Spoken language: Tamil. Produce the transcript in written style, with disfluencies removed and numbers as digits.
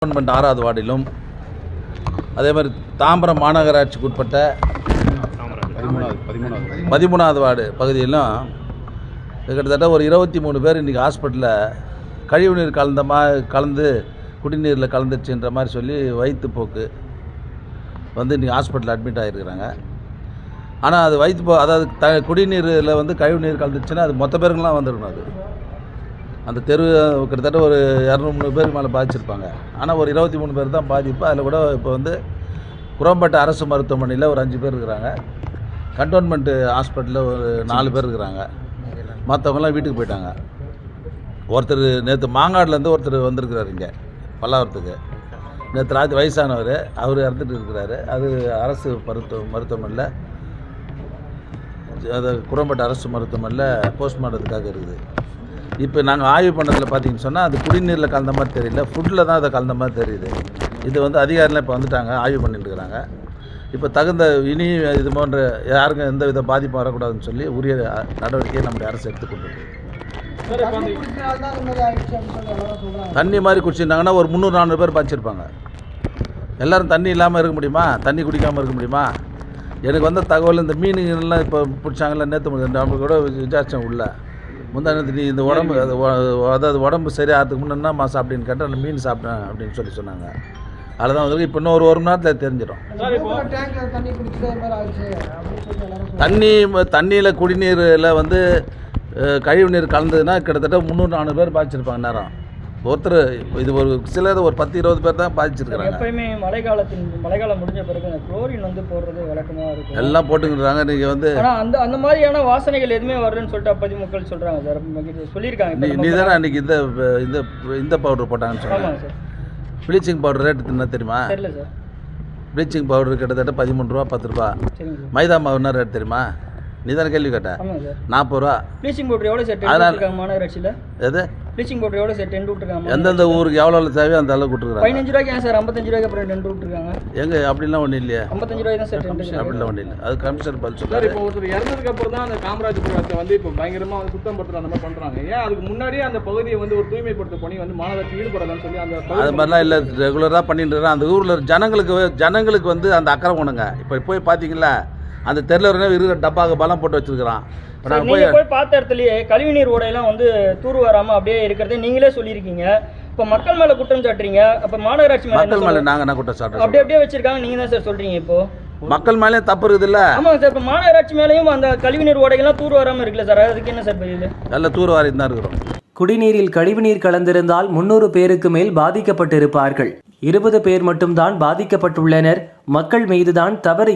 கவர்மெண்ட் 6வது வார்டிலும் அதே மாதிரி தாம்பரம் மாநகராட்சிக்கு உட்பட்ட 13வது வார்டு பகுதியிலும் கிட்டத்தட்ட ஒரு 23 பேர் இன்றைக்கி ஹாஸ்பிட்டலில் கழிவுநீர் கலந்து குடிநீரில் கலந்துச்சுன்ற மாதிரி சொல்லி வயிற்றுப்போக்கு வந்து இன்றைக்கி ஹாஸ்பிட்டலில் அட்மிட் ஆகிருக்கிறாங்க. ஆனால் அது அதாவது குடிநீரில் வந்து கழிவுநீர் கலந்துச்சுன்னா அது மொத்த பேருங்களாம் வந்துருக்கணும். அது அந்த தெரு கிட்டத்தட்ட ஒரு 200-300 பேருக்கு மேலே பாதிச்சிருப்பாங்க. ஆனால் ஒரு 23 பேர் தான் பாதிப்பு. அதில் கூட இப்போ வந்து குரம்பேட்டை அரசு மருத்துவமனையில் ஒரு 5 பேர் இருக்கிறாங்க. கண்டோன்மெண்ட் ஹாஸ்பிட்டலில் ஒரு 4 பேர் இருக்கிறாங்க. மற்றவங்களாம் வீட்டுக்கு போயிட்டாங்க. ஒருத்தர் நேற்று மாங்காடுலேருந்து ஒருத்தர் வந்திருக்கிறார் இங்கே பல்லாவரத்துக்கு. நேற்று ராத்திரி வயசானவர், அவர் இறந்துட்டு இருக்கிறாரு. அது அரசு மருத்துவமனையில், அது குரம்பேட்டை அரசு மருத்துவமனையில் போஸ்ட்மார்ட்டத்துக்காக இருக்குது. இப்போ நாங்கள் ஆய்வு பண்ணதில் பார்த்தீங்கன்னு சொன்னால் அது குடிநீரில் கலந்த மாதிரி தெரியல, ஃபுட்டில் தான் அதை கலந்த மாதிரி தெரியுது. இது வந்து அதிகாரிலாம் இப்போ வந்துட்டாங்க, ஆய்வு பண்ணிட்டு இருக்கிறாங்க. இப்போ தகுந்த இனி இது போன்ற யாருக்கும் எந்த வித பாதிப்பும் வரக்கூடாதுன்னு சொல்லி உரிய நடவடிக்கையை நம்முடைய அரசு எடுத்துக்கொண்டிருக்கு. தண்ணி மாதிரி குடிச்சிருந்தாங்கன்னா ஒரு 300-400 பேர் பாய்ச்சிருப்பாங்க. எல்லோரும் தண்ணி இல்லாமல் இருக்க முடியுமா? தண்ணி குடிக்காமல் இருக்க முடியுமா? எனக்கு வந்த தகவல் இந்த மீனுங்கள்லாம் இப்போ பிடிச்சாங்கல்ல, நேற்று நம்மளுக்கு கூட விசாரித்தேன் உள்ள முந்தானத்து. நீ இந்த உடம்பு அதாவது உடம்பு சரியாகிறதுக்கு முன்னா சாப்பிட்டேன்னு கேட்டால் அந்த மீன் சாப்பிட்டேன் அப்படின்னு சொன்னாங்க. அதில் தான் வந்து இப்போ இன்னும் ஒரு மணி நேரத்தில் தெரிஞ்சிடும். தண்ணியில் குடிநீரில் வந்து கழிவு நீர் கலந்ததுன்னா கிட்டத்தட்ட 300-400 பேர் பாதிச்சிருப்பாங்க. நேரம் ஒருத்தர் இது ஒரு சிலர் ஒரு 10-20 பேர் தான் பாதிச்சிருக்கிறாங்க. எப்பயுமே மழைக்காலம் முடிஞ்ச பிறகு அந்த குளோரின் வந்து போடுறது வழக்கமாக இருக்கும். எல்லாம் போட்டுக்கிறாங்க. நீங்கள் வந்து அந்த மாதிரியான வாசனைகள் எதுவுமே வருதுன்னு சொல்லிட்டு அப்போது மக்கள் சொல்கிறாங்க சார், சொல்லியிருக்காங்க. நீ தானே அன்றைக்கி இந்த பவுடர் போட்டாங்கன்னு சொன்னாங்க சார். ப்ளீச்சிங் பவுடர் ரேட்டு என்ன தெரியுமா? தெரியல சார். ப்ளீச்சிங் பவுடர் கிட்டத்தட்ட 13 ரூபா 10 ரூபா. மைதா மாவு என்ன ரேட் தெரியுமா? நீ தானே கேள்வி கேட்ட. 40 ரூபா. ப்ளீச்சிங் பவுடர் எவ்வளோ செட் இருக்காங்க மாநகராட்சியில்? எது ப்ளீச்சிங் பவுடர் எவ்வளோ செட் 2 விட்டுருக்காங்க? எந்தெந்த ஊருக்கு எவ்வளோ தேவையோ அந்த அளவுக்கு விட்டுருக்காங்க. 15 ரூபாய்க்கு ஏன் சார் 55 ரூபாய்க்கு அப்புறம் 2 விட்டுருக்காங்க? எங்கே அப்படிலாம் ஒன்றும் இல்லையா? 55 ரூபாய் தான் சார். அப்படிலாம் ஒன்றும் இல்லை. அது கமிஷனர் பதில் சொல்றாரு. இப்போ ஒருத்தர் இறந்ததுக்கு அப்புறம் தான் அந்த காமராஜபுரத்தை வந்து இப்போ பயங்கரமாக வந்து சுத்தம் படுத்துற அந்த மாதிரி பண்ணுறாங்க. ஏன் அதுக்கு முன்னாடியே அந்த பகுதியை வந்து ஒரு தூய்மைப்படுத்த பணி வந்து மாநகராட்சி ஈடுபடலாம்னு சொல்லி அந்த அது மாதிரிலாம் இல்லை. ரெகுலராக பண்ணிட்டு இருக்கிறேன். அந்த ஊரில் ஜனங்களுக்கு வந்து அந்த அக்கறை ஒண்ணுங்க. இப்போ போய் பார்த்தீங்களா அந்த தெருவில் இருக்கிற டப்பாக்கு பலம் போட்டு வச்சிருக்கிறான். நீங்கள் போய் பார்த்த இடத்துலயே கழிவுநீர் ஓடையெல்லாம் வந்து தூர் வராமல் அப்படியே இருக்கிறதே நீங்களே சொல்லியிருக்கீங்க. இப்போ மக்கள் மேலே குற்றம் சாட்டுறீங்க. அப்போ மாநகராட்சி மக்கள் மேலே நாங்கள் என்ன குற்றம் சாட்டுறோம்? அப்படியே வச்சிருக்காங்க. நீங்கள் தான் சார் சொல்கிறீங்க. இப்போ மக்கள் மேலே தப்பு இருக்குது இல்லை? ஆமாங்க சார். இப்போ மாநகராட்சி மேலேயும் அந்த கழிவுநீர் ஓடைகள்லாம் தூர் வராமல் இருக்குல்ல சார், அதுக்கு என்ன சார் பதில்? நல்ல தூர் வாரி தான் இருக்கிறோம். குடிநீரில் கழிவுநீர் கலந்திருந்தால் 300 பேருக்கு மேல் பாதிக்கப்பட்டிருப்பார்கள். 20 பேர் மட்டும்தான் பாதிக்கப்பட்டுள்ளனர். மக்கள் மீதுதான் தவறு